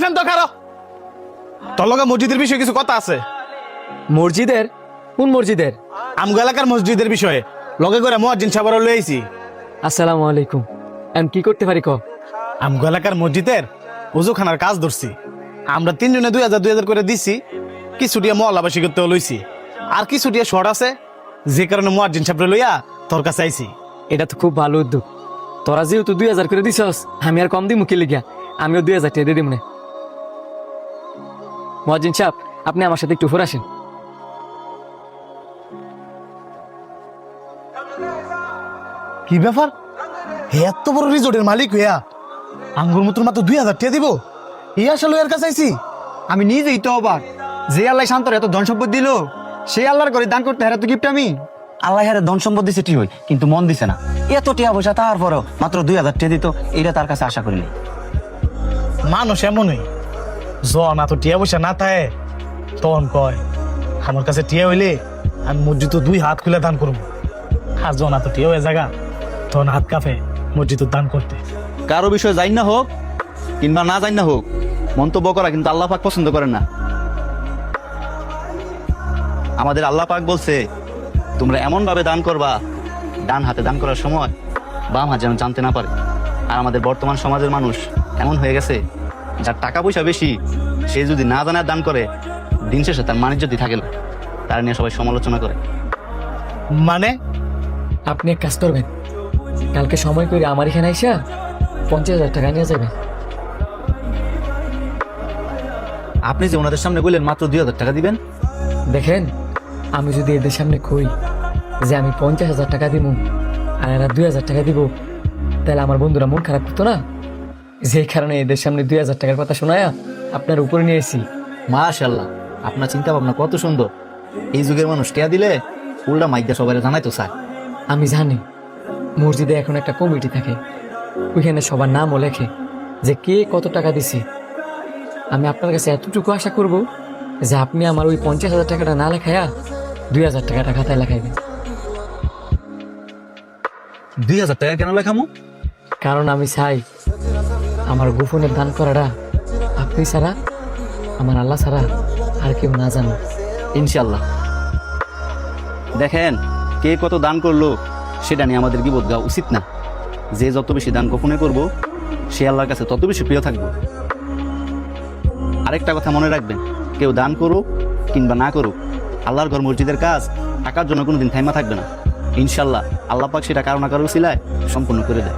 শান্ত খারো। তোর লগে মসজিদের বিষয়ে কিছু কথা আছে। মসজিদের? কোন মসজিদের? আমগো এলাকার মসজিদের বিষয়ে লগে করে মুয়াজ্জিন সাহেব লই আইছি। আসসালামু আলাইকুম। আমি কি করতে পারি ক? আমগো এলাকার মসজিদের ওযুখানার কাজ ধরছি। আমরা 3 জনে 2000 করে দিছি। কিছুটিয়া মহল্লাবাসী করতে লইছি, আর কিছুটিয়া শর্ট আছে, যে কারণে মুয়াজ্জিন সাহেব লইয়া তোর কাছে আইছি। এটা তো খুব ভালো উদ্যোগ। তোরা যেহেতু 2000 করে দিছস, আমি আর কম দিমু কি লিগা? আমিও 2000 টাকা দিয়ে দিমু না। মুয়াজ্জিন সাহেব, আপনি আমার সাথে একটু উপর আসেন। কি ব্যাপার? এত বড় রিজোর্টের মালিক হইয়া আঙ্গুর মতো মাত্র 2000 টাকা দিব? এই আসলে এর কাছে আইছি। আমি নিজেই তো অবাক, যে আল্লাহ শান্তর এত ধন সম্পদ দিল, সেই আল্লাহর করে দান করতে হেরা তো গিফট আমি। আল্লাহ হারে ধন সম্পদ দিছে ঠিক হই, কিন্তু মন দিছে না। এত টিয়া পয়সা তারপরেও মাত্র 2000 টাকা দিত, এটা তার কাছে আশা করিনি। মানুষ এমনই, জন এত টিয়া পয়সা না থাকে তখন কয় আমার কাছে টিয়া হইলে আমি মসজিদ 2 হাত খুলে দান করবো। আর জন এত টিয়া হয়ে জায়গা তখন হাত কাঁপে মসজিদ দান করতে। কারো বিষয় জানি না হোক কিংবা না জানি না হোক, মন্তব্য করা কিন্তু আল্লাহ পাক পছন্দ করেন না। আমাদের আল্লাহ পাক বলছে, তোমরা এমন ভাবে দান করবা, ডান হাতে দান করার সময় বাম হাত যেন জানতে না পারে। আর আমাদের বর্তমান সমাজের মানুষ এমন হয়ে গেছে, যার টাকা পয়সা বেশি, সে যদি না জানার দান করে, দিন শেষে তার মানিজ্যতি থাকে না। তারা নিয়ে সবাই সমালোচনা করে। মানে আপনি এক কাজ করবেন, কালকে সময় করে আমার এখানে আইসা 50,000 টাকা নিয়ে যাবেন। আপনি যে ওনাদের সামনে বললেন মাত্র 2000 টাকা দিবেন, দেখেন, আমি যদি এদের সামনে কই যে আমি 50,000 টাকা দিব আর এরা 2000 টাকা দিব, তাহলে আমার বন্ধুরা মন খারাপ করতো না? যে কারণে এদের সামনে 2000 টাকার কথা শোনায়া আপনার উপরে নিয়ে এসেছি। মাশাআল্লাহ, আপনার চিন্তা ভাবনা কত সুন্দর। এই যুগের মানুষ টিয়া দিলে উল্টা মাইকটা সবাই জানাইতো স্যার। আমি জানি মসজিদে এখন একটা কমিটি থাকে, ওইখানে সবার নামও লেখে যে কে কত টাকা দিছে। আমি আপনার কাছে এতটুকু আশা করব যে আপনি আমার ওই 50,000 টাকাটা না লেখায়া 2000 টাকাটা খাতায় লেখাইবেন। 2000 টাকা কেন লেখামো? কারণ আমি চাই আমার গোপনের দান করাটা আপনি ছাড়া, আমার আল্লাহ ছাড়া আর কেউ না জানে। ইনশাল্লাহ। দেখেন, কে কত দান করলো সেটা নিয়ে আমাদের গীবত গাওয়া উচিত না। যে যত বেশি দান গোপনে করব, সে আল্লাহর কাছে তত বেশি প্রিয় থাকবে। আরেকটা কথা মনে রাখবেন, কেউ দান করুক কিংবা না করুক, আল্লাহর ঘর মসজিদের কাজ টাকার জন্য কোনোদিন থাইমা থাকবে না। ইনশাল্লাহ আল্লাহ পাক সেটা কারো না কারো উসিলায় সম্পূর্ণ করে দেয়।